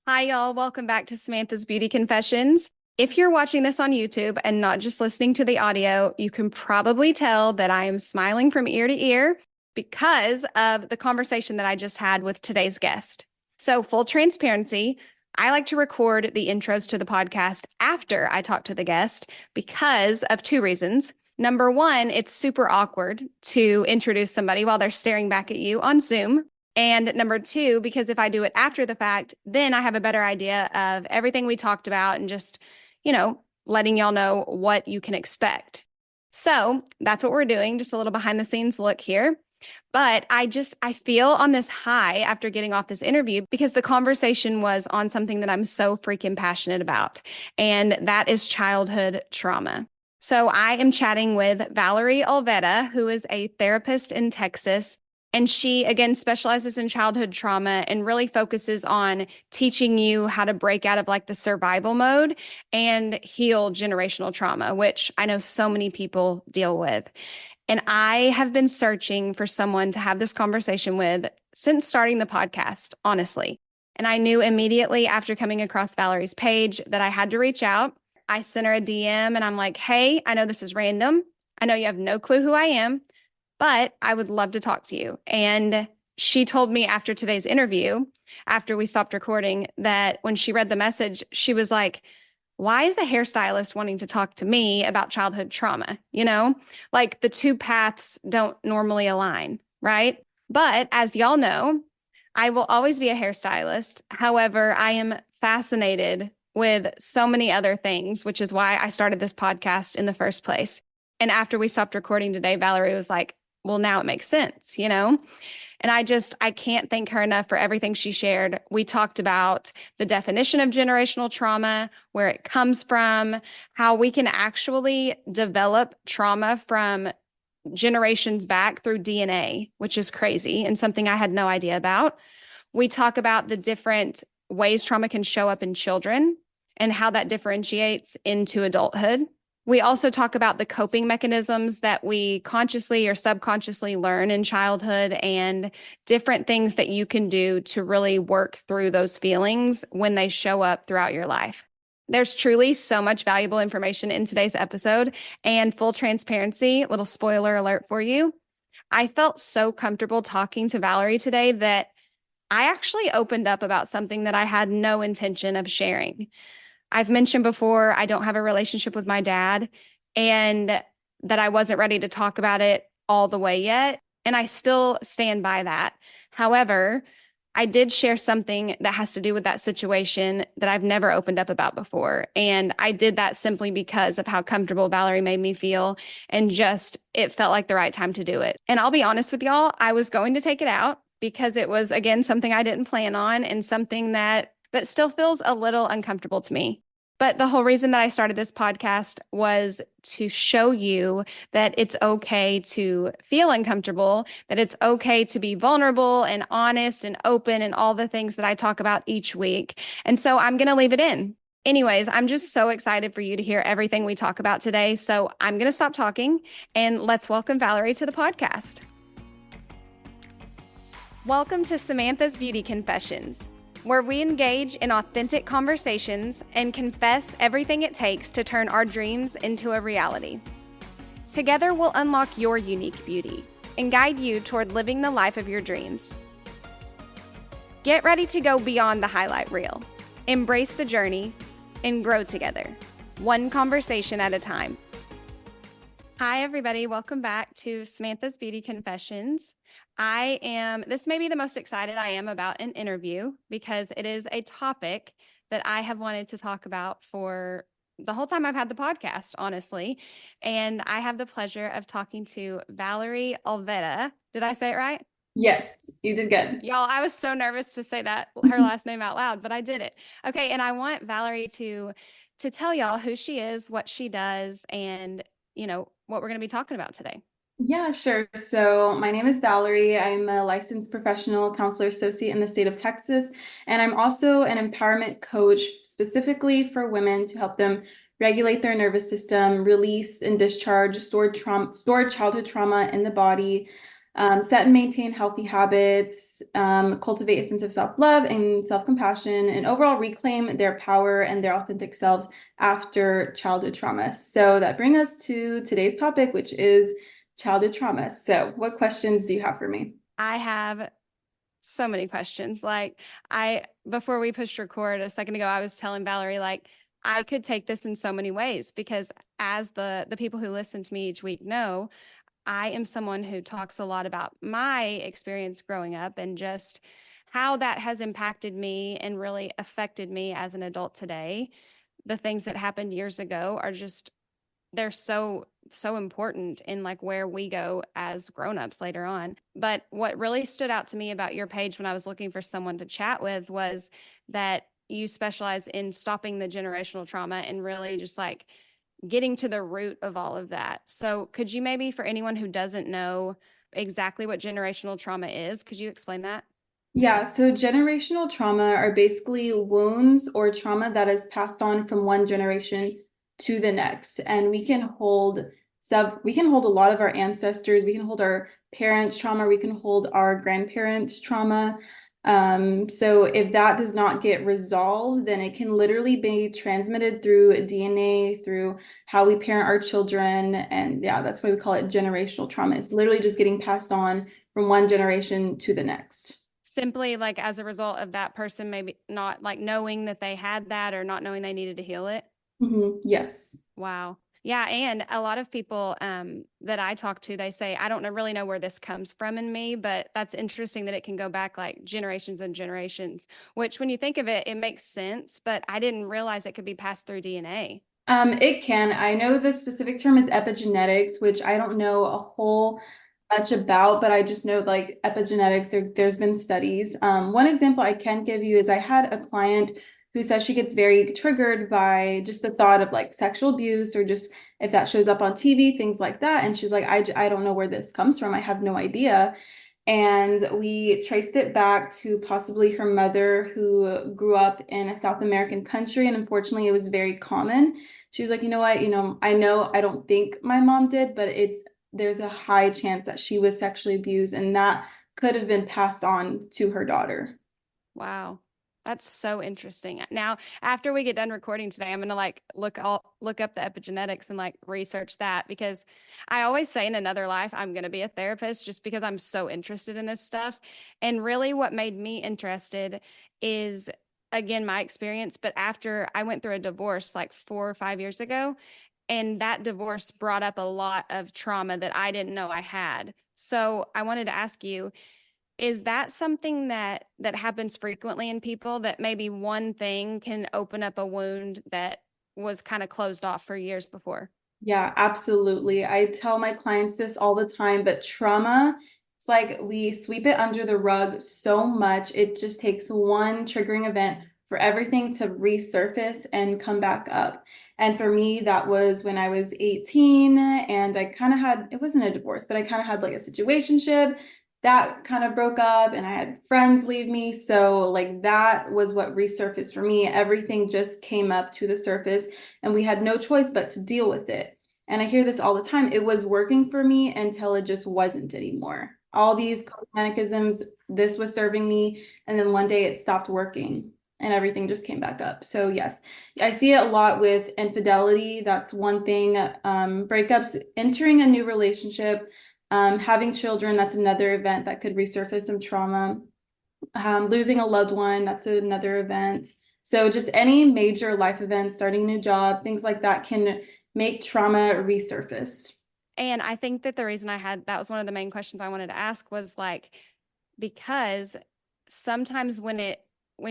Hi, y'all. Welcome back to Samantha's Beauty Confessions. If you're watching this on YouTube and not just listening to the audio, you can probably tell that I am smiling from ear to ear because of the conversation that I just had with today's guest. So, full transparency, I like to record the intros to the podcast after I talk to the guest because of two reasons. Number one, it's super awkward to introduce somebody while they're staring back at you on Zoom. And number two, because if I do it after the fact, then I have a better idea of everything we talked about and just, letting y'all know what you can expect. So that's what we're doing, just a little behind the scenes look here. But I feel on this high after getting off this interview because the conversation was on something that I'm so freaking passionate about, and that is childhood trauma. So I am chatting with Valerie Olvera, who is a therapist in Texas. And she, again, specializes in childhood trauma and really focuses on teaching you how to break out of like the survival mode and heal generational trauma, which I know so many people deal with. And I have been searching for someone to have this conversation with since starting the podcast, honestly. And I knew immediately after coming across Valerie's page that I had to reach out. I sent her a DM and I'm like, hey, I know this is random. I know you have no clue who I am, but I would love to talk to you. And she told me after today's interview, after we stopped recording, that when she read the message, she was like, why is a hairstylist wanting to talk to me about childhood trauma? Like the two paths don't normally align, right? But as y'all know, I will always be a hairstylist. However, I am fascinated with so many other things, which is why I started this podcast in the first place. And after we stopped recording today, Valerie was like, well, now it makes sense, And I can't thank her enough for everything she shared. We talked about the definition of generational trauma, where it comes from, how we can actually develop trauma from generations back through DNA, which is crazy and something I had no idea about. We talk about the different ways trauma can show up in children and how that differentiates into adulthood. We also talk about the coping mechanisms that we consciously or subconsciously learn in childhood and different things that you can do to really work through those feelings when they show up throughout your life. There's truly so much valuable information in today's episode, and full transparency, little spoiler alert for you. I felt so comfortable talking to Valerie today that I actually opened up about something that I had no intention of sharing. I've mentioned before, I don't have a relationship with my dad and that I wasn't ready to talk about it all the way yet. And I still stand by that. However, I did share something that has to do with that situation that I've never opened up about before. And I did that simply because of how comfortable Valerie made me feel and just it felt like the right time to do it. And I'll be honest with y'all, I was going to take it out because it was, again, something I didn't plan on and something that still feels a little uncomfortable to me. But the whole reason that I started this podcast was to show you that it's okay to feel uncomfortable, that it's okay to be vulnerable and honest and open and all the things that I talk about each week. And so I'm going to leave it in. Anyways, I'm just so excited for you to hear everything we talk about today. So I'm going to stop talking and let's welcome Valerie to the podcast. Welcome to Samantha's Beauty Confessions, where we engage in authentic conversations and confess everything it takes to turn our dreams into a reality. Together, we'll unlock your unique beauty and guide you toward living the life of your dreams. Get ready to go beyond the highlight reel, embrace the journey, and grow together, one conversation at a time. Hi, everybody. Welcome back to Samantha's Beauty Confessions. This may be the most excited I am about an interview because it is a topic that I have wanted to talk about for the whole time I've had the podcast, honestly. And I have the pleasure of talking to Valerie Olvera. Did I say it right? Yes, you did good. Y'all, I was so nervous to say her last name out loud, but I did it. Okay, and I want Valerie to tell y'all who she is, what she does, and what we're going to be talking about today. Yeah, sure. So my name is Valerie. I'm a licensed professional counselor associate in the state of Texas, and I'm also an empowerment coach specifically for women to help them regulate their nervous system, release and discharge stored childhood trauma in the body, set and maintain healthy habits, cultivate a sense of self-love and self-compassion, and overall reclaim their power and their authentic selves after childhood trauma. So that brings us to today's topic, which is childhood trauma. So what questions do you have for me? I have so many questions. Before we pushed record a second ago, I was telling Valerie, like, I could take this in so many ways because as the people who listen to me each week know, I am someone who talks a lot about my experience growing up and just how that has impacted me and really affected me as an adult today. The things that happened years ago are just they're so important in like where we go as grown-ups later on. But what really stood out to me about your page when I was looking for someone to chat with was that you specialize in stopping the generational trauma and really just like getting to the root of all of that. So could you maybe, for anyone who doesn't know exactly what generational trauma is, could you explain that? Yeah, so generational trauma are basically wounds or trauma that is passed on from one generation to the next. And we can hold a lot of our ancestors, we can hold our parents' trauma, we can hold our grandparents' trauma. So if that does not get resolved, then it can literally be transmitted through DNA, through how we parent our children. And yeah, that's why we call it generational trauma. It's literally just getting passed on from one generation to the next. Simply like as a result of that person maybe not like knowing that they had that or not knowing they needed to heal it. Yes. Wow. Yeah, and a lot of people that I talk to, they say, I don't really know where this comes from in me, but that's interesting that it can go back like generations and generations, which when you think of it, it makes sense, but I didn't realize it could be passed through DNA. It can. I know the specific term is epigenetics, which I don't know a whole much about, but I just know like epigenetics, there's been studies. One example I can give you is I had a client who says she gets very triggered by just the thought of like sexual abuse or just if that shows up on TV, things like that. And she's like, I don't know where this comes from. I have no idea. And we traced it back to possibly her mother who grew up in a South American country. And unfortunately, it was very common. She was like, you know what, I don't think my mom did, but there's a high chance that she was sexually abused and that could have been passed on to her daughter. Wow. That's so interesting. Now, after we get done recording today, I'm gonna like look up the epigenetics and like research that because I always say in another life I'm gonna be a therapist just because I'm so interested in this stuff. And really what made me interested is again my experience, but after I went through a divorce like 4 or 5 years ago, and that divorce brought up a lot of trauma that I didn't know I had. So I wanted to ask you, is that something that happens frequently in people that maybe one thing can open up a wound that was kind of closed off for years before? Yeah, absolutely. I tell my clients this all the time, but trauma, it's like we sweep it under the rug so much. It just takes one triggering event for everything to resurface and come back up. And for me, that was when I was 18 and I kind of had, it wasn't a divorce, but I kind of had like a situationship that kind of broke up and I had friends leave me. So like that was what resurfaced for me. Everything just came up to the surface and we had no choice but to deal with it. And I hear this all the time. It was working for me until it just wasn't anymore. All these coping mechanisms, this was serving me, and then one day it stopped working and everything just came back up. So yes, I see it a lot with infidelity. That's one thing. Breakups, entering a new relationship, having children, that's another event that could resurface some trauma. Losing a loved one, that's another event. So just any major life event, starting a new job, things like that can make trauma resurface. And I think that the reason I had that was one of the main questions I wanted to ask was like because sometimes when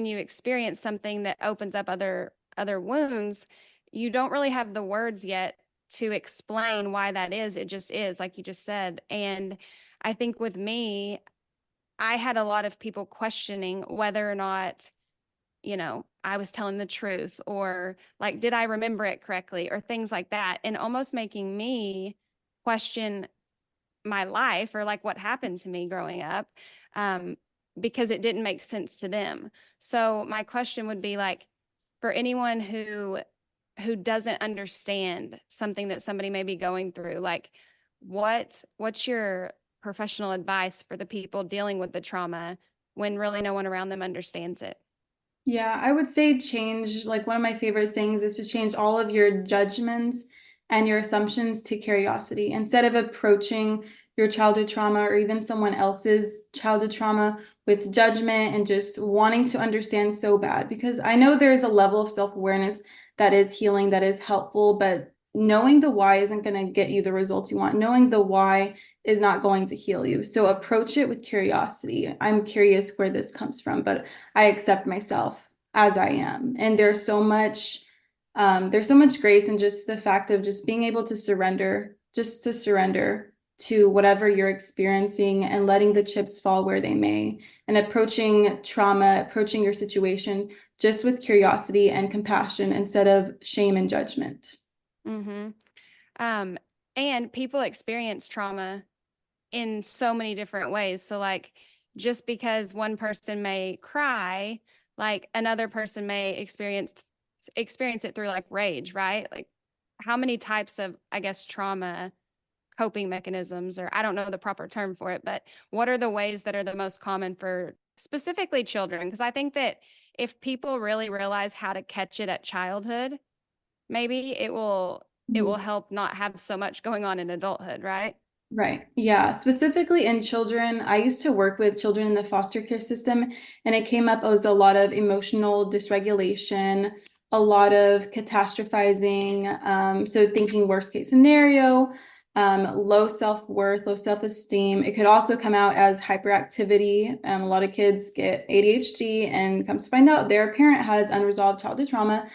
you experience something that opens up other wounds, you don't really have the words yet to explain why that is. It just is, like you just said. And I think with me, I had a lot of people questioning whether or not, I was telling the truth or like, did I remember it correctly or things like that. And almost making me question my life or like what happened to me growing up um, because it didn't make sense to them. So my question would be like, for anyone who doesn't understand something that somebody may be going through, like what's your professional advice for the people dealing with the trauma when really no one around them understands it? Yeah, I would say change, like one of my favorite sayings is to change all of your judgments and your assumptions to curiosity. Instead of approaching your childhood trauma or even someone else's childhood trauma with judgment and just wanting to understand so bad, because I know there's a level of self-awareness that is healing, that is helpful, but knowing the why isn't going to get you the results you want. Knowing the why is not going to heal you. So approach it with curiosity. I'm curious where this comes from, but I accept myself as I am. And there's so much grace in just the fact of just being able to surrender, just to surrender to whatever you're experiencing and letting the chips fall where they may, and approaching trauma, approaching your situation just with curiosity and compassion instead of shame and judgment. Mm-hmm. Um, and people experience trauma in so many different ways. So, like, just because one person may cry, like another person may experience it through like rage, right? Like, how many types of, I guess, trauma coping mechanisms, or I don't know the proper term for it, but what are the ways that are the most common for specifically children? Because I think that if people really realize how to catch it at childhood, maybe it will help not have so much going on in adulthood, right? Right. Yeah. Specifically in children, I used to work with children in the foster care system, and it came up as a lot of emotional dysregulation, a lot of catastrophizing. So thinking worst case scenario, low self-worth, low self-esteem. It could also come out as hyperactivity. A lot of kids get ADHD and comes to find out their parent has unresolved childhood trauma.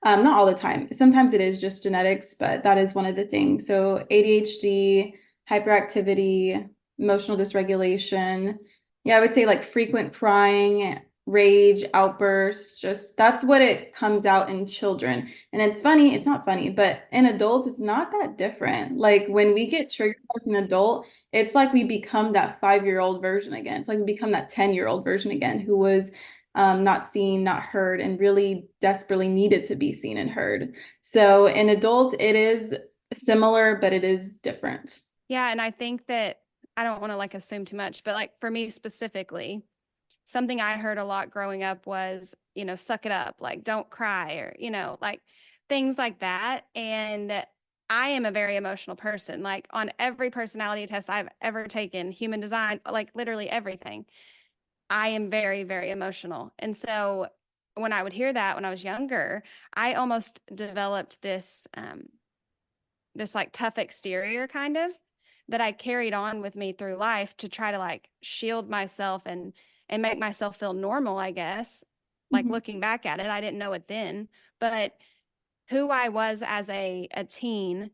Not all the time. Sometimes it is just genetics, but that is one of the things. So ADHD, hyperactivity, emotional dysregulation. Yeah, I would say like frequent crying, rage, outbursts, just that's what it comes out in children. And it's funny, it's not funny, but in adults, it's not that different. Like when we get triggered as an adult, it's like we become that 5-year-old version again. It's like we become that 10-year-old version again who was not seen, not heard, and really desperately needed to be seen and heard. So in adults, it is similar, but it is different. Yeah, and I think that I don't want to like assume too much, but like for me specifically, something I heard a lot growing up was, suck it up, like don't cry, or, like things like that. And I am a very emotional person. Like on every personality test I've ever taken, human design, like literally everything, I am very, very emotional. And so when I would hear that when I was younger, I almost developed this like tough exterior kind of that I carried on with me through life to try to like shield myself and make myself feel normal, I guess. Like Mhm. looking back at it, I didn't know it then, but who I was as a teen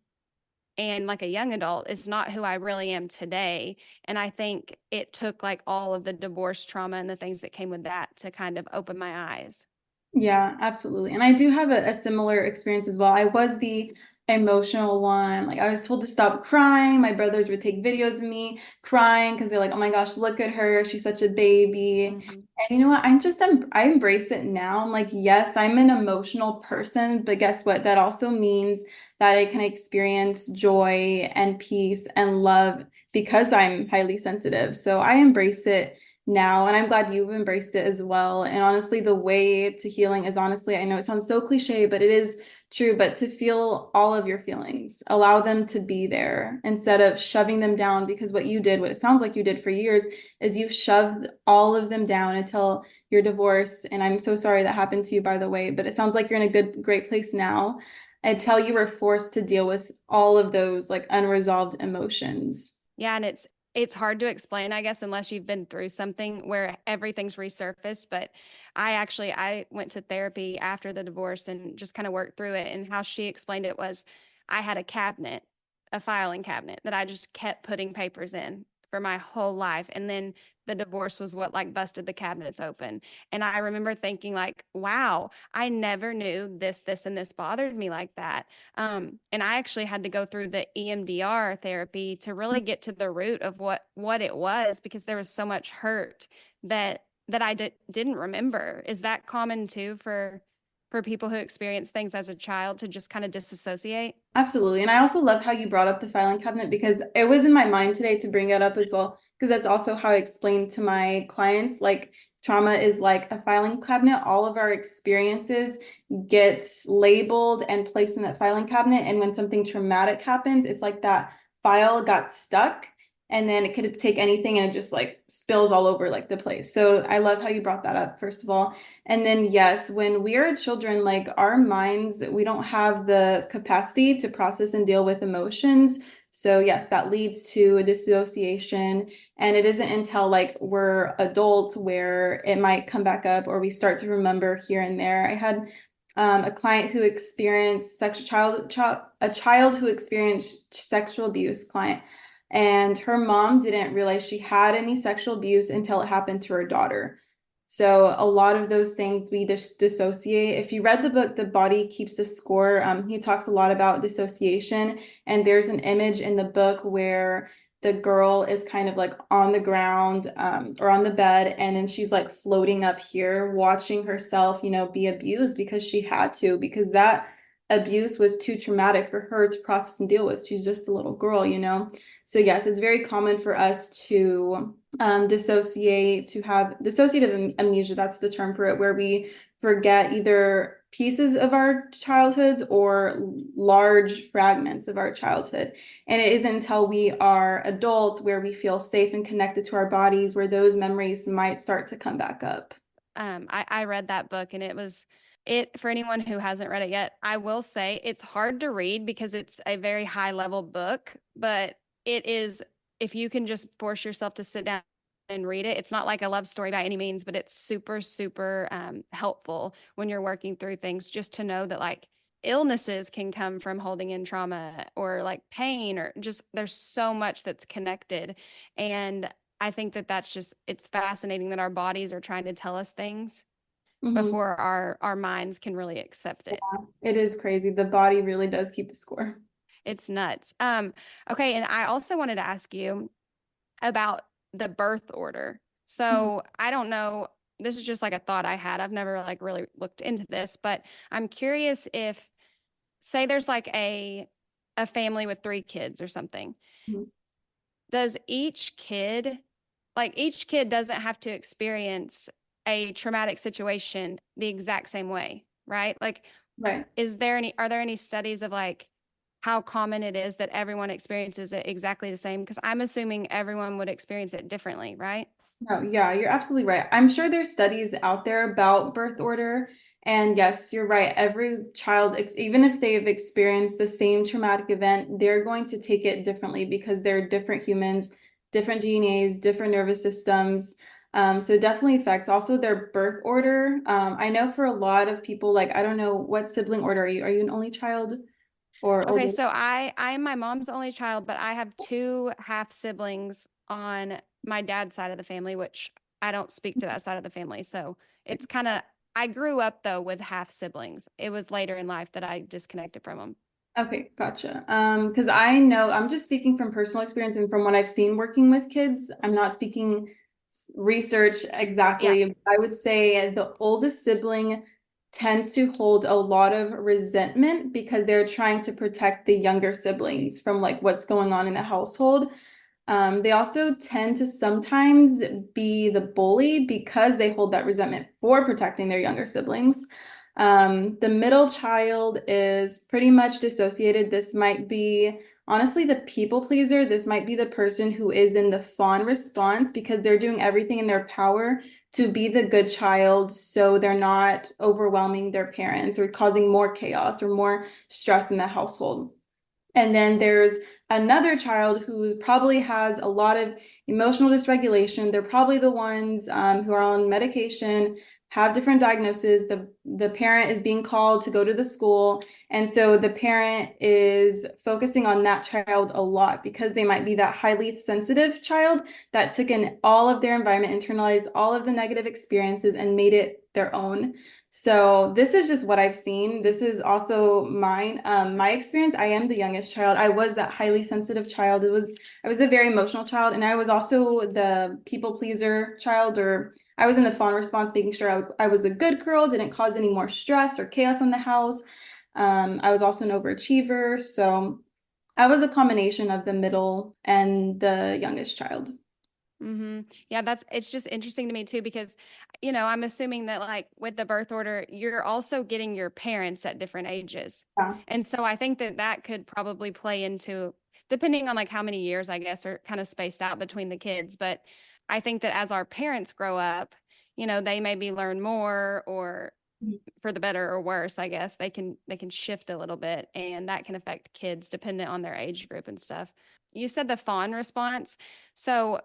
and like a young adult is not who I really am today. And I think it took like all of the divorce trauma and the things that came with that to kind of open my eyes. Yeah, absolutely. And I do have a similar experience as well. I was the emotional one. Like I was told to stop crying. My brothers would take videos of me crying because they're like, "Oh my gosh, look at her. She's such a baby." Mm-hmm. And you know what? I embrace it now. I'm like, yes, I'm an emotional person, but guess what? That also means that I can experience joy and peace and love because I'm highly sensitive. So I embrace it now, and I'm glad you've embraced it as well. And honestly, the way to healing is honestly, I know it sounds so cliche, but it is true, but to feel all of your feelings, allow them to be there instead of shoving them down, because what you did, what it sounds like you did for years, is you've shoved all of them down until your divorce. And I'm so sorry that happened to you, by the way, but it sounds like you're in a great place now, until you were forced to deal with all of those like unresolved emotions. Yeah, and it's hard to explain, I guess, unless you've been through something where everything's resurfaced. But I went to therapy after the divorce and just kind of worked through it. And how she explained it was I had a cabinet, a filing cabinet that I just kept putting papers in for my whole life. And then the divorce was what like busted the cabinets open. And I remember thinking like, wow, I never knew this, and this bothered me like that. And I actually had to go through the EMDR therapy to really get to the root of what it was, because there was so much hurt that I didn't remember. Is that common too for for people who experience things as a child to just kind of disassociate? Absolutely. And I also love how you brought up the filing cabinet because it was in my mind today to bring it up as well, because that's also how I explain to my clients, like trauma is like a filing cabinet. All of our experiences get labeled and placed in that filing cabinet. And when something traumatic happens, it's like that file got stuck and then it could take anything and it just like spills all over like the place. So I love how you brought that up, first of all. And then, yes, when we are children, like our minds, we don't have the capacity to process and deal with emotions. So, yes, that leads to a dissociation. And it isn't until like we're adults where it might come back up or we start to remember here and there. I had a client who experienced a child who experienced sexual abuse client. And her mom didn't realize she had any sexual abuse until it happened to her daughter. So a lot of those things we dissociate. If you read the book, The Body Keeps the Score, he talks a lot about dissociation. And there's an image in the book where the girl is kind of like on the ground or on the bed, and then she's like floating up here, watching herself, be abused because she had to, because that abuse was too traumatic for her to process and deal with. She's just a little girl. So yes, it's very common for us to dissociate, to have dissociative amnesia. That's the term for it, where we forget either pieces of our childhoods or large fragments of our childhood. And it isn't until we are adults where we feel safe and connected to our bodies where those memories might start to come back up. I read that book and it for anyone who hasn't read it yet, I will say it's hard to read because it's a very high level book, but it is, if you can just force yourself to sit down and read it, it's not like a love story by any means, but it's super, super helpful when you're working through things, just to know that like illnesses can come from holding in trauma, or like pain, or just there's so much that's connected. And I think that that's just, it's fascinating that our bodies are trying to tell us things Mhm. before our minds can really accept it. It is crazy. The body really does keep the score. It's nuts. Okay, and I also wanted to ask you about the birth order. Mhm. So I don't know, this is just like a thought I had. I've never like really looked into this, but I'm curious if, say there's like a family with 3 kids or something. Mhm. Does each kid, like each kid doesn't have to experience a traumatic situation the exact same way, right? Like, Right. are there any studies of like how common it is that everyone experiences it exactly the same? Because I'm assuming everyone would experience it differently, right? No, yeah, you're absolutely right. I'm sure there's studies out there about birth order. And yes, you're right. Every child, even if they've experienced the same traumatic event, they're going to take it differently because they're different humans, different DNAs, different nervous systems. So it definitely affects also their birth order. I know for a lot of people, like, I don't know, what sibling order are you? Are you an only child or Okay, older? so I am my mom's only child, but I have 2 half siblings on my dad's side of the family, which I don't speak to that side of the family. So it's kind of, I grew up though with half siblings. It was later in life that I disconnected from them. Okay, gotcha. Because I know I'm just speaking from personal experience and from what I've seen working with kids. I'm not speaking research Yeah. exactly. I would say the oldest sibling tends to hold a lot of resentment because they're trying to protect the younger siblings from like what's going on in the household. They also tend to sometimes be the bully because they hold that resentment for protecting their younger siblings. The middle child is pretty much dissociated. This might be, honestly, the people pleaser. This might be the person who is in the fawn response because they're doing everything in their power to be the good child so they're not overwhelming their parents or causing more chaos or more stress in the household. And then there's another child who probably has a lot of emotional dysregulation. They're probably the ones who are on medication, have different diagnoses. The parent is being called to go to the school. And so the parent is focusing on that child a lot because they might be that highly sensitive child that took in all of their environment, internalized all of the negative experiences, and made it their own. So this is just what I've seen. This is also mine. My experience. I am the youngest child. I was that highly sensitive child. I was a very emotional child, and I was also the people pleaser child, or I was in the fawn response, making sure I was a good girl, didn't cause any more stress or chaos in the house. I was also an overachiever, so I was a combination of the middle and the youngest child. Yeah, it's just interesting to me too, because, I'm assuming that like with the birth order, you're also getting your parents at different ages. Yeah. And so I think that that could probably play into, depending on like how many years, I guess, are kind of spaced out between the kids. But I think that as our parents grow up, they maybe learn more, or for the better or worse, I guess they can shift a little bit, and that can affect kids dependent on their age group and stuff. You said the fawn response. So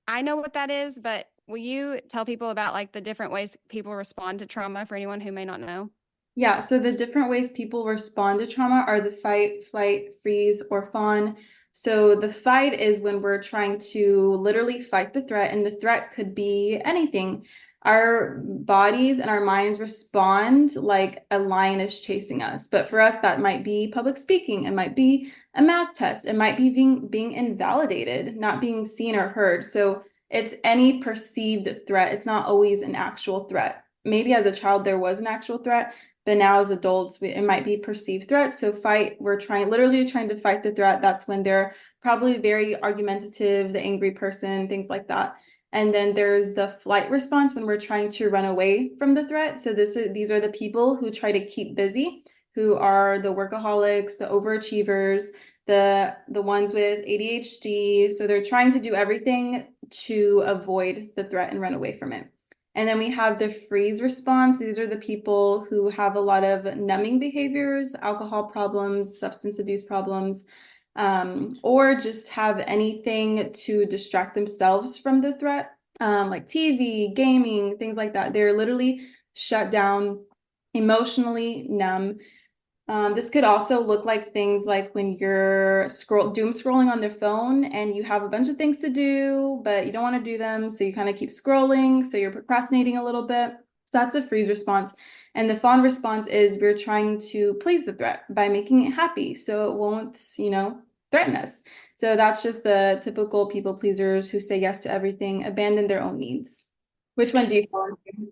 I know what that is, but will you tell people about like the different ways people respond to trauma for anyone who may not know? Yeah, so the different ways people respond to trauma are the fight, flight, freeze, or fawn. So the fight is when we're trying to literally fight the threat, and the threat could be anything. Our bodies and our minds respond like a lion is chasing us. But for us, that might be public speaking, it might be a math test, it might be being invalidated, not being seen or heard. So it's any perceived threat. It's not always an actual threat. Maybe as a child there was an actual threat, but now as adults, it might be perceived threats. So we're literally trying to fight the threat. That's when they're probably very argumentative, the angry person, things like that. And then there's the flight response when we're trying to run away from the threat. So these are the people who try to keep busy, who are the workaholics, the overachievers, the ones with ADHD. So they're trying to do everything to avoid the threat and run away from it. And then we have the freeze response. These are the people who have a lot of numbing behaviors, alcohol problems, substance abuse problems, or just have anything to distract themselves from the threat, like TV, gaming, things like that. They're literally shut down, emotionally numb. This could also look like things like when you're doom scrolling on their phone and you have a bunch of things to do, but you don't want to do them. So you kind of keep scrolling. So you're procrastinating a little bit. So that's a freeze response. And the fawn response is we're trying to please the threat by making it happy. So it won't, threaten us. So that's just the typical people pleasers who say yes to everything, abandon their own needs. Which one do you fall into?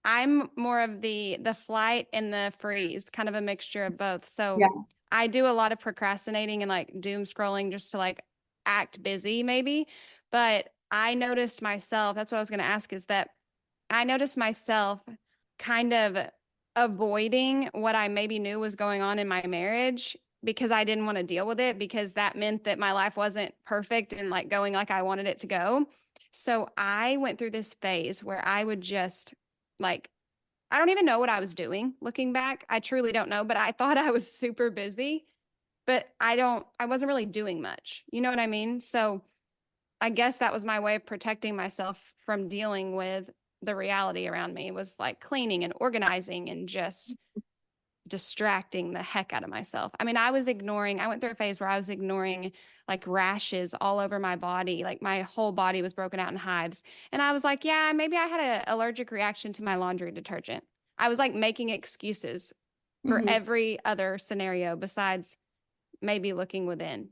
I'm more of the flight and the freeze, kind of a mixture of both. So Yeah. I do a lot of procrastinating and like doom scrolling just to like act busy maybe. But I noticed myself, that's what I was going to ask, is that I noticed myself kind of avoiding what I maybe knew was going on in my marriage because I didn't want to deal with it, because that meant that my life wasn't perfect and like going like I wanted it to go. So I went through this phase where I would just like, I don't even know what I was doing looking back. I truly don't know, but I thought I was super busy, but I wasn't really doing much. You know what I mean? So I guess that was my way of protecting myself from dealing with the reality around me, was like cleaning and organizing and just distracting the heck out of myself. I mean, I went through a phase where I was ignoring like rashes all over my body. Like my whole body was broken out in hives. And I was like, yeah, maybe I had an allergic reaction to my laundry detergent. I was like making excuses for Mhm. every other scenario besides maybe looking within?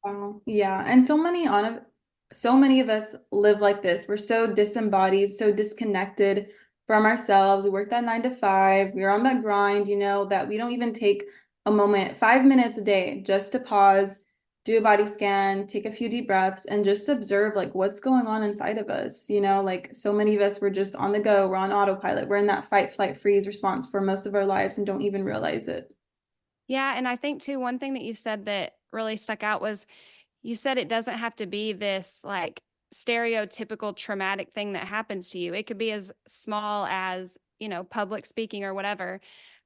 Wow. Yeah. And so many of us live like this. We're so disembodied, so disconnected from ourselves. We work that 9 to 5. We're on that grind, that we don't even take a moment, 5 minutes a day, just to pause, do a body scan, take a few deep breaths, and just observe like what's going on inside of us. Like so many of us, we're just on the go, we're on autopilot, we're in that fight, flight, freeze response for most of our lives and don't even realize it. Yeah. And I think too, one thing that you said that really stuck out was, you said it doesn't have to be this like stereotypical traumatic thing that happens to you. It could be as small as, public speaking or whatever.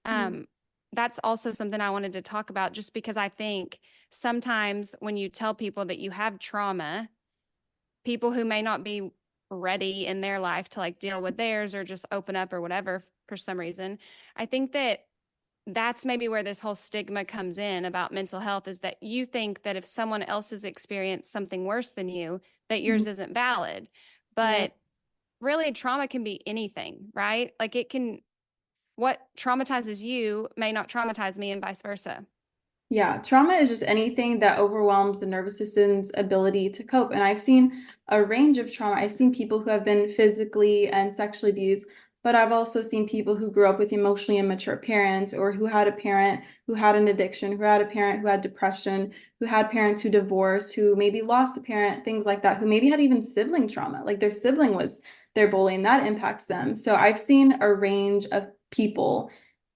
Mhm. Um, that's also something I wanted to talk about, just because I think sometimes when you tell people that you have trauma, people who may not be ready in their life to like deal with theirs or just open up or whatever for some reason, I think that that's maybe where this whole stigma comes in about mental health, is that you think that if someone else has experienced something worse than you, that Mhm. yours isn't valid. Yeah. But really, trauma can be anything, right? Like it can, what traumatizes you may not traumatize me and vice versa. Yeah, trauma is just anything that overwhelms the nervous system's ability to cope. And I've seen a range of trauma. I've seen people who have been physically and sexually abused, but I've also seen people who grew up with emotionally immature parents, or who had a parent who had an addiction, who had a parent who had depression, who had parents who divorced, who maybe lost a parent, things like that, who maybe had even sibling trauma, like their sibling was their bully and that impacts them. So I've seen a range of people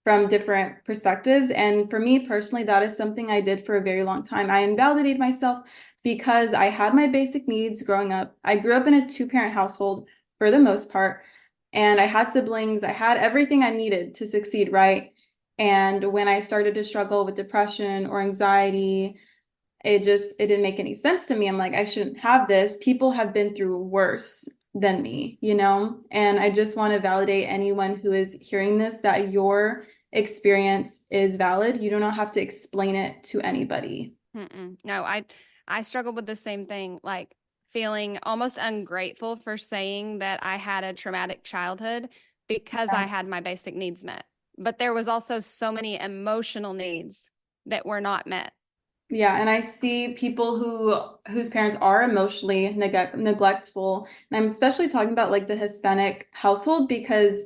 from different perspectives. And for me personally, that is something I did for a very long time. I invalidated myself because I had my basic needs growing up. I grew up in a two-parent household for the most part, and I had siblings. I had everything I needed to succeed, right? And when I started to struggle with depression or anxiety, it didn't make any sense to me. I'm like, I shouldn't have this. People have been through worse than me, you know? And I just want to validate anyone who is hearing this that your experience is valid. You do not have to explain it to anybody. No, I struggled with the same thing, like feeling almost ungrateful for saying that I had a traumatic childhood because I had my basic needs met. But there was also so many emotional needs that were not met. Yeah, and I see people whose parents are emotionally neglectful, and I'm especially talking about like the Hispanic household because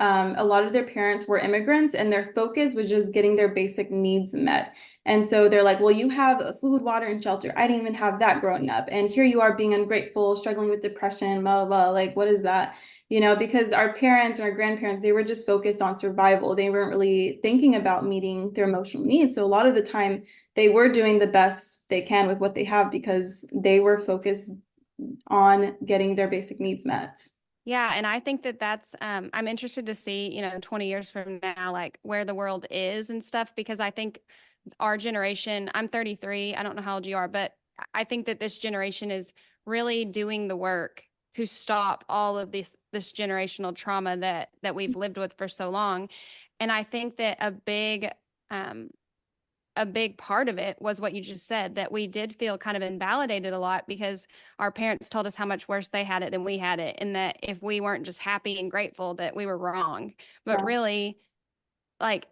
a lot of their parents were immigrants, and their focus was just getting their basic needs met. And so they're like, "Well, you have food, water, and shelter. I didn't even have that growing up, and here you are being ungrateful, struggling with depression, blah blah blah. Like, what is that?" You know, because our parents and our grandparents, they were just focused on survival. They weren't really thinking about meeting their emotional needs. So a lot of the time they were doing the best they can with what they have because they were focused on getting their basic needs met. Yeah, and I think that I'm interested to see, 20 years from now, like where the world is and stuff, because I think our generation, I'm 33, I don't know how old you are, but I think that this generation is really doing the work to stop all of this generational trauma that we've lived with for so long. And I think that um a big part of it was what you just said, that we did feel kind of invalidated a lot because our parents told us how much worse they had it than we had it, and that if we weren't just happy and grateful, that we were wrong. But Yeah. really, like,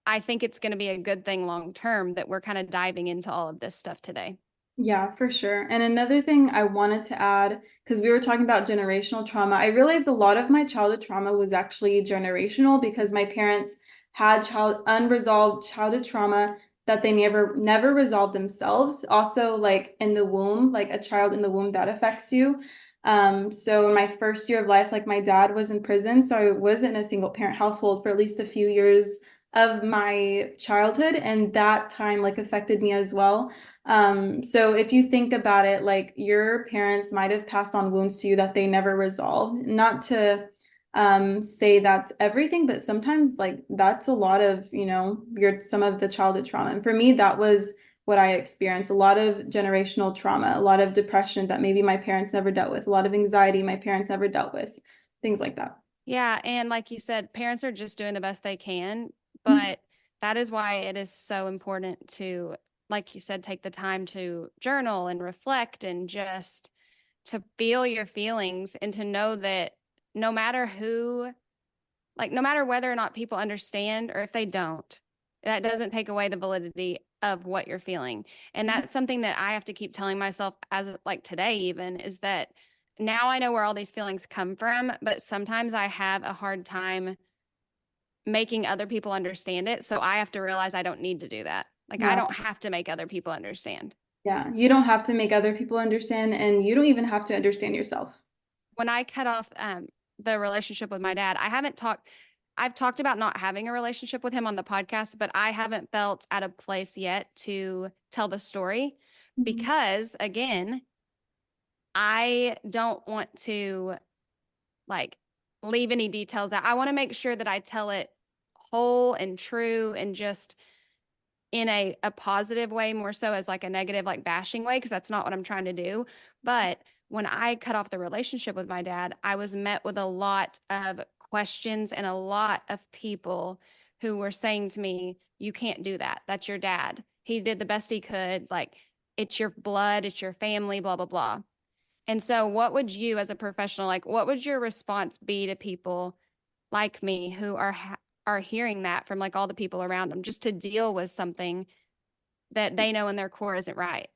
I think it's going to be a good thing long term that we're kind of diving into all of this stuff today. Yeah, for sure. And another thing I wanted to add, because we were talking about generational trauma, I realized a lot of my childhood trauma was actually generational because my parents had unresolved childhood trauma that they never resolved themselves. Also, like in the womb, like a child in the womb that affects you. So in my first year of life, like my dad was in prison, so I was in a single parent household for at least a few years of my childhood, and that time like affected me as well. So if you think about it, like your parents might have passed on wounds to you that they never resolved. Not to say that's everything, but sometimes like that's a lot of, your some of the childhood trauma. And for me, that was what I experienced. A lot of generational trauma, a lot of depression that maybe my parents never dealt with, a lot of anxiety my parents never dealt with, things like that. Yeah, and like you said, parents are just doing the best they can, but that is why it is so important to, like you said, take the time to journal and reflect and just to feel your feelings and to know that no matter who, like no matter whether or not people understand or if they don't, that doesn't take away the validity of what you're feeling. And that's something that I have to keep telling myself as like today even is that now I know where all these feelings come from, but sometimes I have a hard time making other people understand it. So I have to realize I don't need to do that. Like I Yeah. don't have to make other people understand. Yeah. You don't have to make other people understand, and you don't even have to understand yourself. When I cut off the relationship with my dad, I've talked about not having a relationship with him on the podcast, but I haven't felt at a place yet to tell the story Mhm. because, again, I don't want to like leave any details out. I want to make sure that I tell it whole and true and just in a positive way more so as like a negative like bashing way because that's not what I'm trying to do. But when I cut off the relationship with my dad, I was met with a lot of questions and a lot of people who were saying to me, you can't do that. That's your dad. He did the best he could. Like it's your blood, it's your family, blah blah blah. And so what would you as a professional like what would your response be to people like me who are hearing that from like all the people around them just to deal with something that they know in their core isn't right.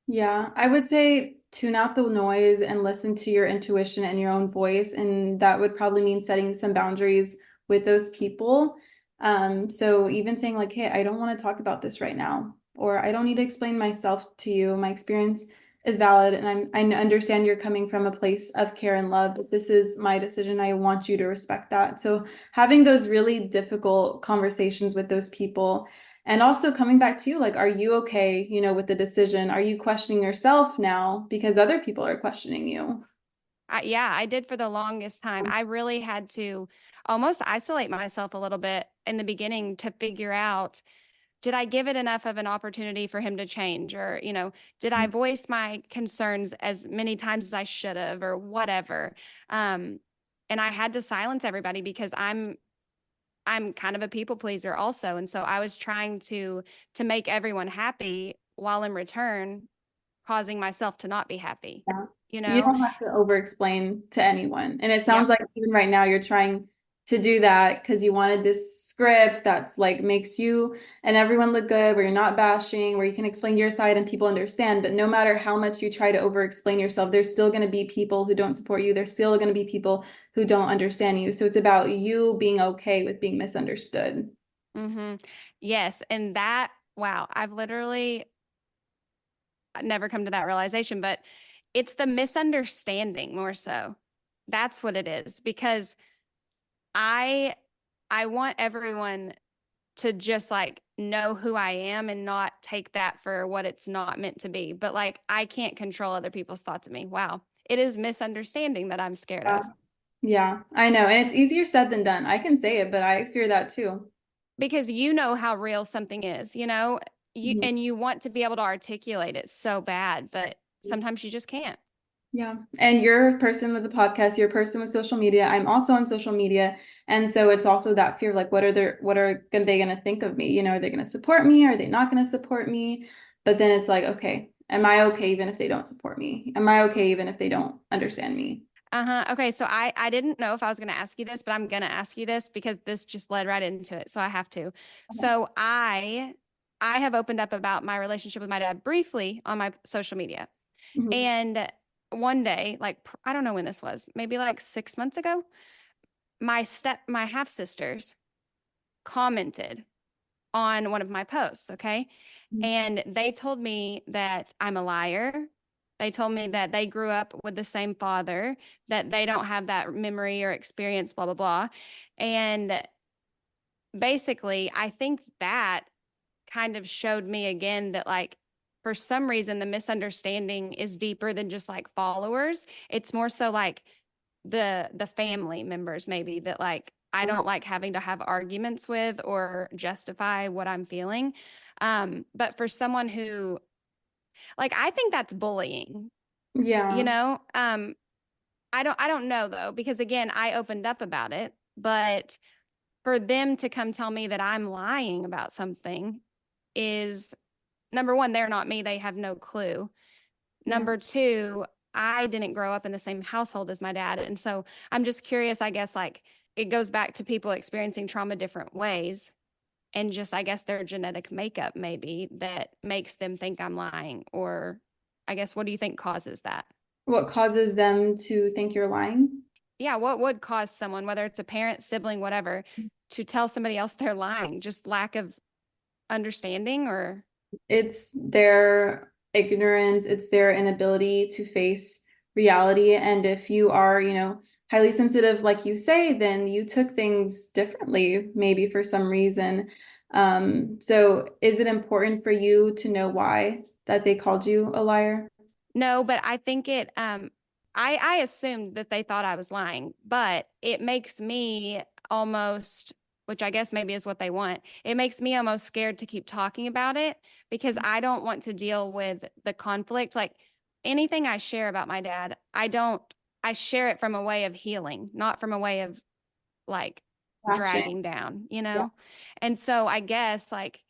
Yeah, I would say tune out the noise and listen to your intuition and your own voice. And that would probably mean setting some boundaries with those people. So even saying like, hey, I don't want to talk about this right now, or I don't need to explain myself to you. My experience is valid, and I understand you're coming from a place of care and love, but this is my decision. I want you to respect that. So having those really difficult conversations with those people. And also coming back to you, like, are you okay, with the decision? Are you questioning yourself now because other people are questioning you? Yeah, I did for the longest time. I really had to almost isolate myself a little bit in the beginning to figure out, did I give it enough of an opportunity for him to change? Or, did I voice my concerns as many times as I should have or whatever? Um, and I had to silence everybody because I'm kind of a people pleaser also. And so I was trying to make everyone happy while in return causing myself to not be happy, Yeah. you You know? don't have to over explain to anyone. And it sounds Yep. like even right now you're trying to do that because you wanted this script that's like makes you and everyone look good, where you're not bashing, where you can explain your side and people understand. But no matter how much you try to over explain yourself, there's still going to be people who don't support you. There's still going to be people who don't understand you. So it's about you being okay with being misunderstood. Hmm. Yes. And that, wow, I've literally never come to that realization, but it's the misunderstanding more so. That's what it is because I I want everyone to just like know who I am and not take that for what it's not meant to be. But like I can't control other people's thoughts of me. Wow. It is misunderstanding that I'm scared Yeah. of. Yeah, I know. And it's easier said than done. I can say it, but I fear that too. Because you know how real something is, Mhm. and you want to be able to articulate it so bad, but sometimes you just can't. Yeah. And you're a person with a podcast, you're a person with social media. I'm also on social media. And so it's also that fear of like, they going to think of me? Are they going to support me? Are they not going to support me? But then it's like, okay, am I okay even if they don't support me? Am I okay even if they don't understand me? Uh-huh. Okay, so I didn't know if I was going to ask you this, but I'm going to ask you this because this just led right into it, so I have to. Okay. So I have opened up about my relationship with my dad briefly on my social media. Mhm. And one day, like I don't know when this was, maybe like 6 months ago, my half sisters commented on one of my posts, okay? And they told me that I'm a liar. They told me that they grew up with the same father, that they don't have that memory or experience, blah, blah, blah. And basically, I think that kind of showed me again that, like, for some reason, the misunderstanding is deeper than just like followers. It's more so like the family members, maybe that like I don't like having to have arguments with or justify what I'm feeling. But for someone who like I think that's bullying, you Yeah. know? I don't know though, because again, I opened up about it, but for them to come tell me that I'm lying about something is number one, they're not me, they have no clue. Yeah. Number two, I didn't grow up in the same household as my dad. And so I'm just curious, I guess, like it goes back to people experiencing trauma different ways and just, I guess, their genetic makeup maybe that makes them think I'm lying. Or I guess, what do you think causes that? What causes them to think you're lying? Yeah, what would cause someone, whether it's a parent, sibling, whatever, to tell somebody else they're lying? Just lack of understanding or It's their ignorance, it's their inability to face reality. And if you are, highly sensitive, like you say, then you took things differently, maybe for some reason. So is it important for you to know why that they called you a liar? no, but I think I assumed that they thought I was lying, but it makes me almost, which I guess maybe is what they want. It makes me almost scared to keep talking about it because I don't want to deal with the conflict. Like anything I share about my dad, I share it from a way of healing, not from a way of like Bashing. dragging down, you Yeah. know? And so I guess like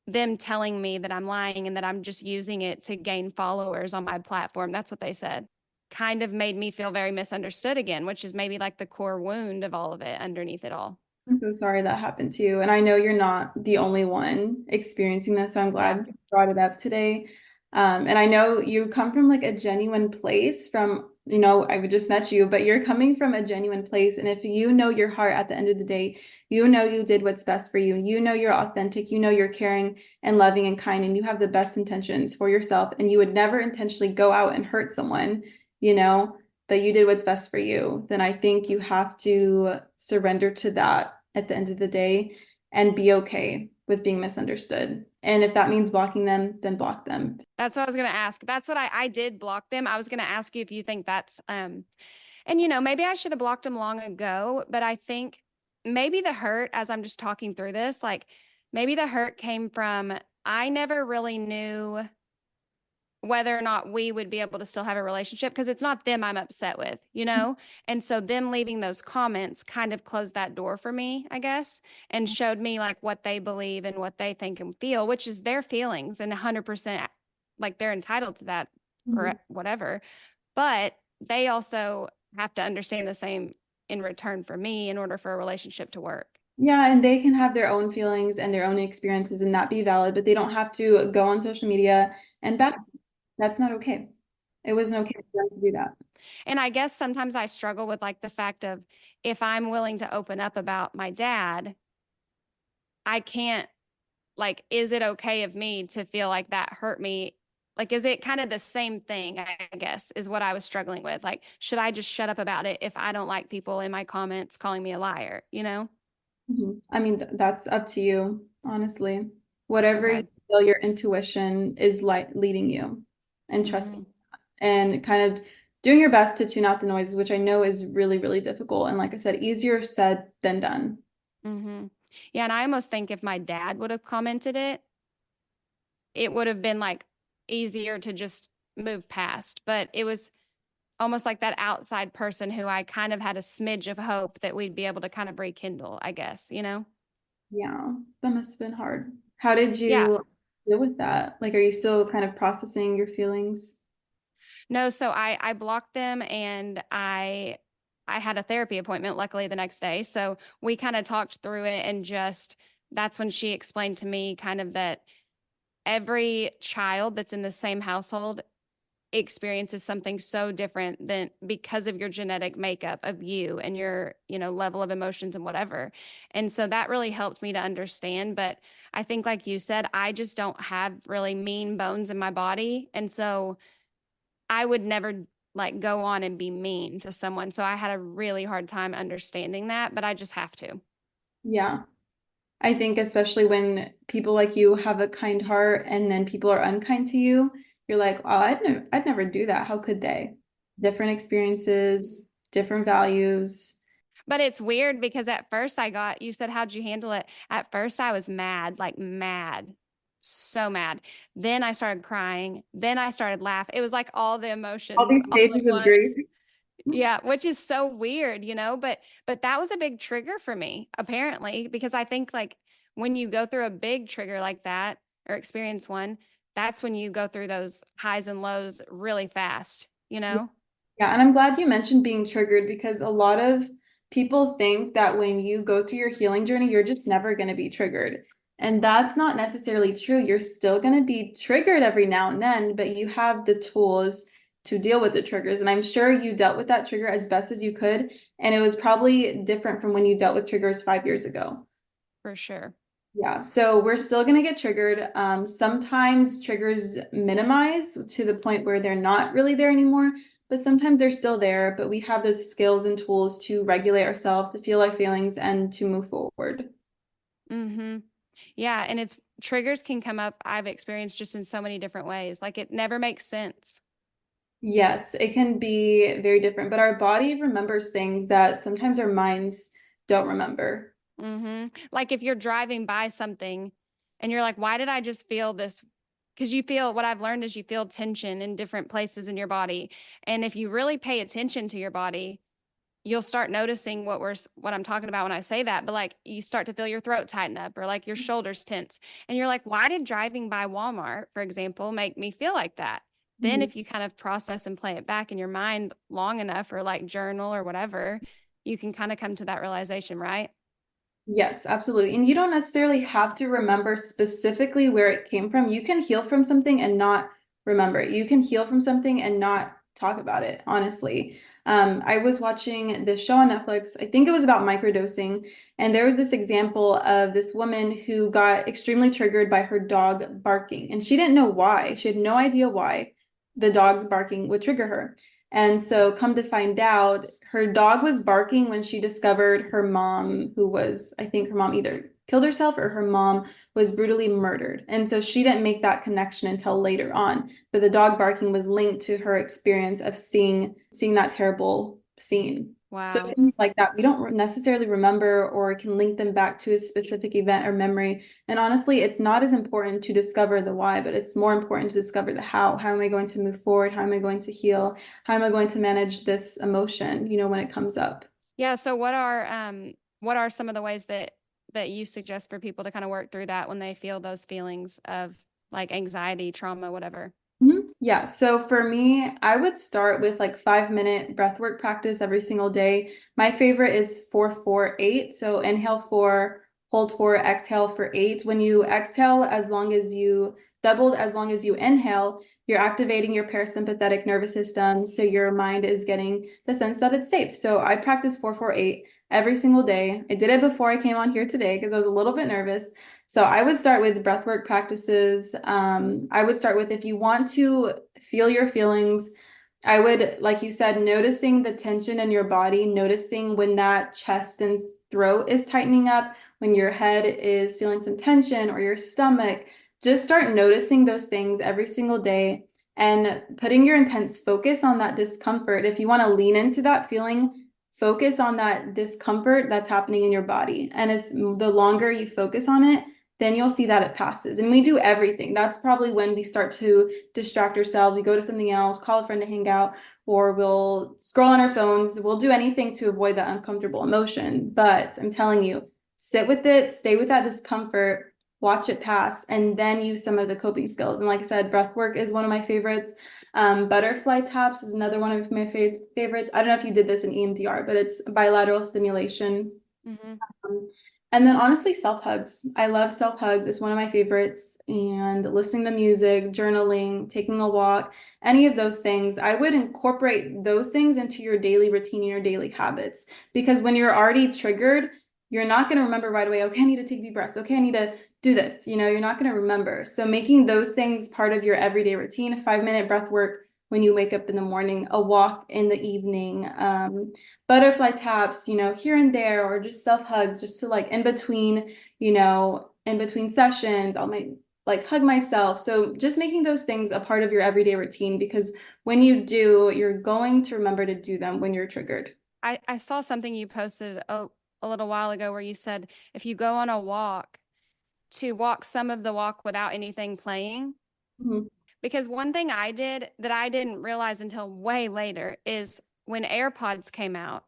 them telling me that I'm lying and that I'm just using it to gain followers on my platform. That's what they said. Kind of made me feel very misunderstood again, which is maybe like the core wound of all of it underneath it all. I'm so sorry that happened to you. And I know you're not the only one experiencing this, so I'm Yeah. glad you brought it up today. And I know you come from like a genuine place from, I just met you, but you're coming from a genuine place. And if you know your heart at the end of the day, you know you did what's best for you. You know you're authentic. You know you're caring and loving and kind, and you have the best intentions for yourself. And you would never intentionally go out and hurt someone, you know? But you did what's best for you, then I think you have to surrender to that at the end of the day and be okay with being misunderstood. And if that means blocking them, then block them. That's what I was going to ask. That's what I did block them. I was going to ask you if you think that's, and maybe I should have blocked them long ago, but I think maybe the hurt, as I'm just talking through this, like maybe the hurt came from I never really knew whether or not we would be able to still have a relationship because it's not them I'm upset with, you know? And so them leaving those comments kind of closed that door for me, I guess, and showed me like what they believe and what they think and feel, which is their feelings and 100% like they're entitled to that or Mhm. whatever. But they also have to understand the same in return for me in order for a relationship to work. Yeah, and they can have their own feelings and their own experiences and that be valid, but they don't have to go on social media and back. That's not okay. It wasn't okay for them to do that. And I guess sometimes I struggle with like the fact of if I'm willing to open up about my dad, I can't like, is it okay of me to feel like that hurt me? Like, is it kind of the same thing, I guess, is what I was struggling with. Like, should I just shut up about it if I don't like people in my comments calling me a liar, you know? I mean, that's up to you, honestly. Whatever you Okay. feel your intuition is like leading you and trusting Hmm. and kind of doing your best to tune out the noise, which I know is really, really difficult. And like I said, easier said than done. Hmm. Yeah. And I almost think if my dad would have commented it, it would have been like easier to just move past. But it was almost like that outside person who I kind of had a smidge of hope that we'd be able to kind of rekindle, I guess, you know? Yeah, that must have been hard. How did Yeah. you deal with that? Like, are you still kind of processing your feelings? No, so I blocked them and I had a therapy appointment luckily the next day. So we kind of talked through it and just that's when she explained to me kind of that every child that's in the same household experiences something so different than because of your genetic makeup of you and your, level of emotions and whatever. And so that really helped me to understand, but I think like you said, I just don't have really mean bones in my body. And so I would never like go on and be mean to someone. So I had a really hard time understanding that, but I just have to. Yeah. I think especially when people like you have a kind heart and then people are unkind to you, you're like, oh, I'd never do that. How could they? Different experiences, different values. But it's weird because at first you said, how'd you handle it? At first I was mad, like mad, so mad. Then I started crying. Then I started laughing. It was like all the All emotions these all at stages of grief. once. Yeah, which is so weird, but that was a big trigger for me, apparently, because I think like when you go through a big trigger like that or experience one, that's when you go through those highs and lows really fast, you know? Yeah, and I'm glad you mentioned being triggered because a lot of people think that when you go through your healing journey, you're just never going to be triggered. And that's not necessarily true. You're still going to be triggered every now and then, but you have the tools to deal with the triggers. And I'm sure you dealt with that trigger as best as you could. And it was probably different from when you dealt with triggers 5 years ago. For sure. Yeah, so we're still going to get triggered. Sometimes triggers minimize to the point where they're not really there anymore, but sometimes they're still there. But we have those skills and tools to regulate ourselves, to feel our feelings, and to move forward. Mm-hmm. Yeah, and it's triggers can come up, I've experienced just in so many different ways. Like it never makes sense. Yes, it can be very different, but our body remembers things that sometimes our minds don't remember. Like if you're driving by something and you're like, why did I just feel this? Because you feel what I've learned is you feel tension in different places in your body. And if you really pay attention to your body, you'll start noticing what I'm talking about when I say that. But like you start to feel your throat tighten up or like your shoulders tense. And you're like, why did driving by Walmart, for example, make me feel like that? Then Mhm. if you kind of process and play it back in your mind long enough or like journal or whatever, you can kind of come to that realization, right? Yes, absolutely. And you don't necessarily have to remember specifically where it came from. You can heal from something and not remember it. You can heal from something and not talk about it, honestly. I was watching this show on Netflix. I think it was about microdosing. And there was this example of this woman who got extremely triggered by her dog barking. And she didn't know why. She had no idea why the dog's barking would trigger her. And so, come to find out, her dog was barking when she discovered her mom, who was, I think her mom either killed herself or her mom was brutally murdered. And so she didn't make that connection until later on. But the dog barking was linked to her experience of seeing that terrible scene. So Wow. things like that, we don't necessarily remember or can link them back to a specific event or memory. And honestly, it's not as important to discover the why, but it's more important to discover the how. How am I going to move forward? How am I going to heal? How am I going to manage this emotion, when it comes up? Yeah, so what are some of the ways that you suggest for people to kind of work through that when they feel those feelings of like anxiety, trauma, whatever? Yeah. So for me, I would start with like 5 minute breath work practice every single day. My favorite is 4-4-8. So inhale four, hold four, exhale for eight. When you exhale, as long as you inhale, you're activating your parasympathetic nervous system. So your mind is getting the sense that it's safe. So I practice 4-4-8 every single day. I did it before I came on here today because I was a little bit nervous. So I would start with breathwork practices. I would start with, if you want to feel your feelings, I would, like you said, noticing the tension in your body, noticing when that chest and throat is tightening up, when your head is feeling some tension or your stomach. Just start noticing those things every single day and putting your intense focus on that discomfort. If you want to lean into that feeling, focus on that discomfort that's happening in your body. And as the longer you focus on it, then you'll see that it passes. And we do everything. That's probably when we start to distract ourselves. We go to something else, call a friend to hang out, or we'll scroll on our phones. We'll do anything to avoid that uncomfortable emotion. But I'm telling you, sit with it, stay with that discomfort, watch it pass, and then use some of the coping skills. And like I said, breath work is one of my favorites. Butterfly taps is another one of my favorites. I don't know if you did this in EMDR, but it's bilateral stimulation. Hmm. um, and then honestly, self hugs. I love self hugs. It's one of my favorites. And listening to music, journaling, taking a walk, any of those things, I would incorporate those things into your daily routine and your daily habits. Because when you're already triggered, you're not going to remember right away, okay, I need to take deep breaths. Okay, I need to do this. You're not going to remember. So making those things part of your everyday routine, a 5 minute breath work when you wake up in the morning, a walk in the evening, butterfly taps, here and there, or just self hugs, just to like in between sessions, I'll make like hug myself. So just making those things a part of your everyday routine, because when you do, you're going to remember to do them when you're triggered. I saw something you posted a little while ago where you said if you go on a walk, to walk some of the walk without anything playing. Mhm. Because one thing I did that I didn't realize until way later is when AirPods came out,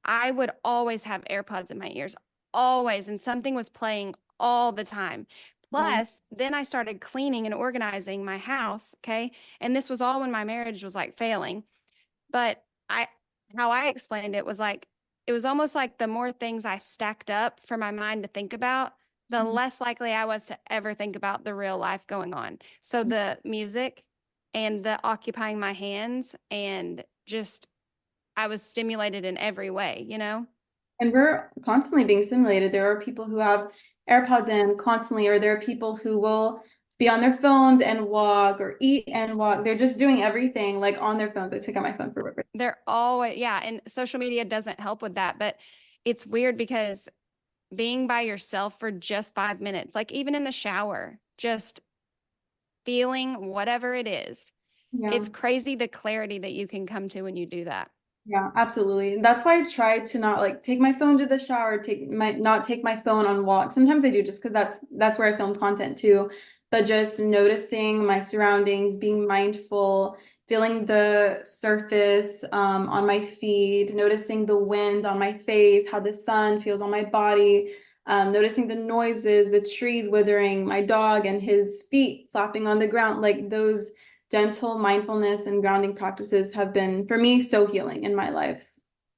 I would always have AirPods in my ears, always, and something was playing all the time. Yeah. Plus, then I started cleaning and organizing my house, okay? And this was all when my marriage was like failing. But I how I explained it was like it was almost like the more things I stacked up for my mind to think about, the Mhm. less likely I was to ever think about the real life going on. So the music and the occupying my hands and just I was stimulated in every way, you know? And we're constantly being simulated. There are people who have AirPods in constantly, or there are people who will be on their phones and walk or eat and walk. They're just doing everything like on their phones. I took out my phone for work. They're always, yeah, and social media doesn't help with that, but it's weird because being by yourself for just 5 minutes, like even in the shower, just feeling whatever it is. Yeah. It's crazy the clarity that you can come to when you do that. Yeah, absolutely. That's why I try to not like take my phone to the shower, take my phone on walks. Sometimes I do just because that's where I film content too. But just noticing my surroundings, being mindful, feeling the surface on my feet, noticing the wind on my face, how the sun feels on my body, noticing the noises, the trees withering, my dog and his feet flapping on the ground, like those gentle mindfulness and grounding practices have been, for me, so healing in my life.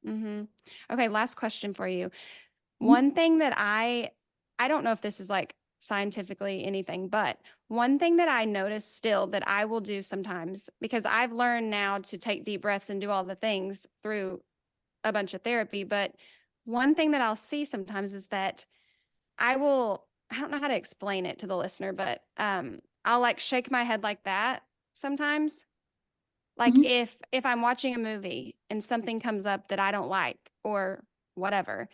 Hmm. Okay, last question for you. One thing that I don't know if this is like scientifically anything, but one thing that I notice still that I will do sometimes because I've learned now to take deep breaths and do all the things through a bunch of therapy, but one thing that I'll see sometimes is that I don't know how to explain it to the listener, but I'll like shake my head like that sometimes. Like Mhm. if I'm watching a movie and something comes up that I don't like or whatever,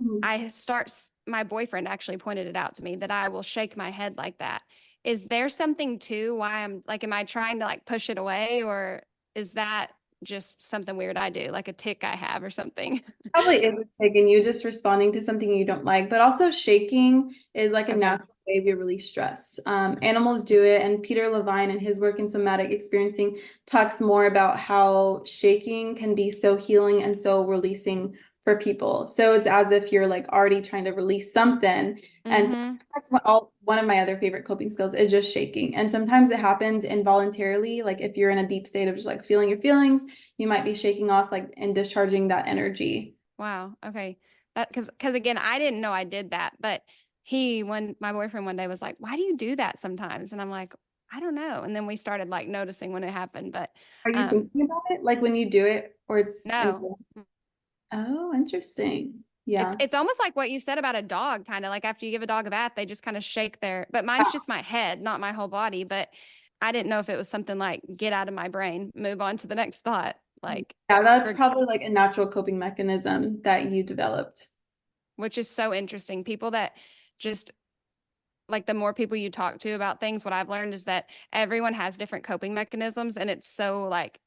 Mhm. my boyfriend actually pointed it out to me that I will shake my head like that. Is there something to why I'm like, am I trying to like push it away or is that just something weird I do, like a tick I have or something? Probably is a tick and you just responding to something you don't like, but also shaking is like a Okay. natural way we release stress. Animals do it, and Peter Levine in his work in somatic experiencing talks more about how shaking can be so healing and so releasing for people. So it's as if you're like already trying to release something. And so Mm-hmm. that's one of my other favorite coping skills is just shaking. And sometimes it happens involuntarily, like if you're in a deep state of just like feeling your feelings, you might be shaking off like and discharging that energy. Wow. Okay. That because again, I didn't know I did that, but when my boyfriend one day was like, "Why do you do that sometimes?" And I'm like, "I don't know." And then we started like noticing when it happened, but Are you um thinking about it like when you do it or it's in no. Oh, interesting. It's Yeah. it's almost like what you said about a dog, kind of like after you give a dog a bath, they just kind of shake but mine's just my head, not my whole body, but I didn't know if it was something like get out of my brain, move on to the next thought, like Yeah, that's for, probably like a natural coping mechanism that you developed. which is so interesting. People that just like the more people you talk to about things, what I've learned is that everyone has different coping mechanisms. And it's so like,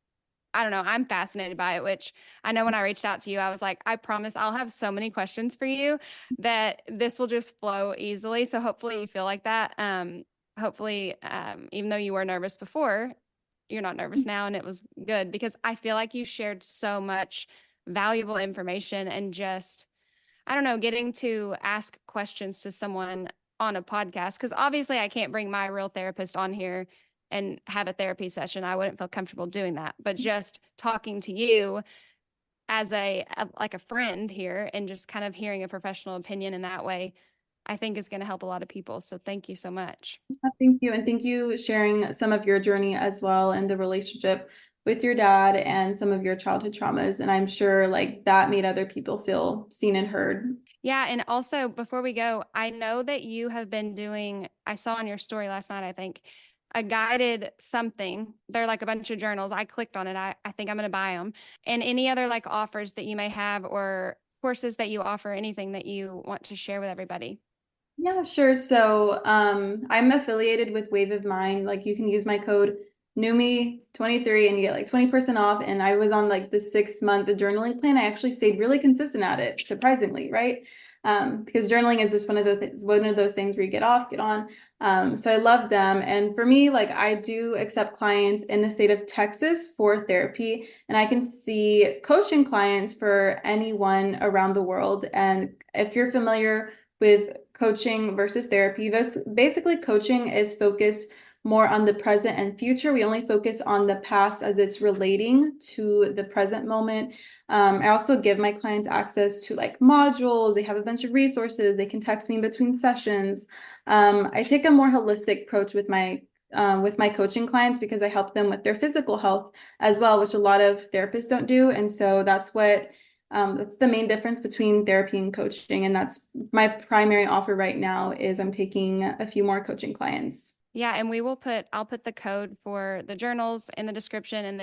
I don't know, I'm fascinated by it, which I know when I reached out to you, I was like, I promise I'll have so many questions for you that this will just flow easily. So hopefully you feel like that. Hopefully, even though you were nervous before, you're not nervous now. And it was good because I feel like you shared so much valuable information and just I don't know, getting to ask questions to someone on a podcast. Cause obviously I can't bring my real therapist on here and have a therapy session. I wouldn't feel comfortable doing that. But just talking to you as like a friend here and just kind of hearing a professional opinion in that way, I think is going to help a lot of people. So thank you so much. Thank you. And thank you sharing some of your journey as well and the relationship with your dad and some of your childhood traumas. And I'm sure like that made other people feel seen and heard. Yeah, and also before we go, I know that you have been doing, I saw on your story last night, I think, a guided something. They're like a bunch of journals. I clicked on it. I think I'm going to buy them. And any other like offers that you may have or courses that you offer, anything that you want to share with everybody. Yeah, sure. So I'm affiliated with Wave of Mind. Like you can use my code NUMI23 and you get like 20% off. And I was on like the 6 month journaling plan. I actually stayed really consistent at it, surprisingly, right? Because journaling is just one of those things where you get off, get on. So I love them. And for me, like I do accept clients in the state of Texas for therapy, and I can see coaching clients for anyone around the world. And if you're familiar with coaching versus therapy. Basically, coaching is focused more on the present and future. We only focus on the past as it's relating to the present moment. I also give my clients access to like modules. They have a bunch of resources. They can text me in between sessions. I take a more holistic approach with my coaching clients because I help them with their physical health as well, which a lot of therapists don't do. And so that's the main difference between therapy and coaching. And that's my primary offer right now is I'm taking a few more coaching clients. Yeah, and I'll put the code for the journals in the description and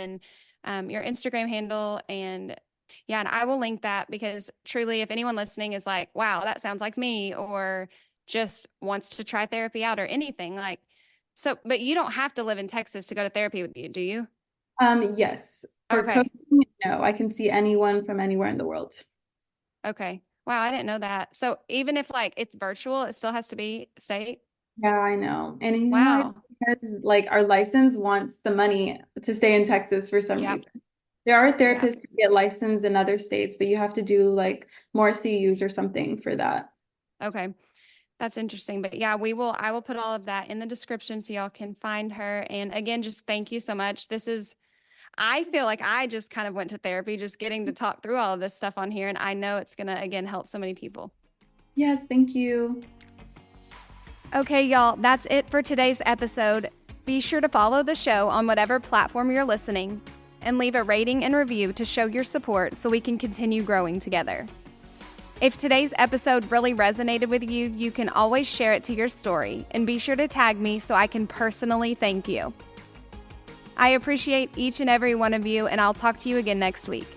then your Instagram handle and yeah, and I will link that because truly if anyone listening is like, wow, that sounds like me or just wants to try therapy out or anything like so but you don't have to live in Texas to go to therapy with you, do you? Yes, for Okay. coaching, no, I can see anyone from anywhere in the world. Okay. Wow, I didn't know that. So even if like it's virtual, it still has to be state? Yeah, I know. And you know why? Wow. Because like our license wants the money to stay in Texas for some Yep. reason. There are Yeah. therapists who get licensed in other states, but you have to do like more CUs or something for that. Okay. That's interesting. But yeah, I will put all of that in the description so y'all can find her. And again, just thank you so much. I feel like I just kind of went to therapy, just getting to talk through all of this stuff on here. And I know it's going to, again, help so many people. Yes, thank you. Okay, y'all, that's it for today's episode. Be sure to follow the show on whatever platform you're listening and leave a rating and review to show your support so we can continue growing together. If today's episode really resonated with you, you can always share it to your story and be sure to tag me so I can personally thank you. I appreciate each and every one of you, and I'll talk to you again next week.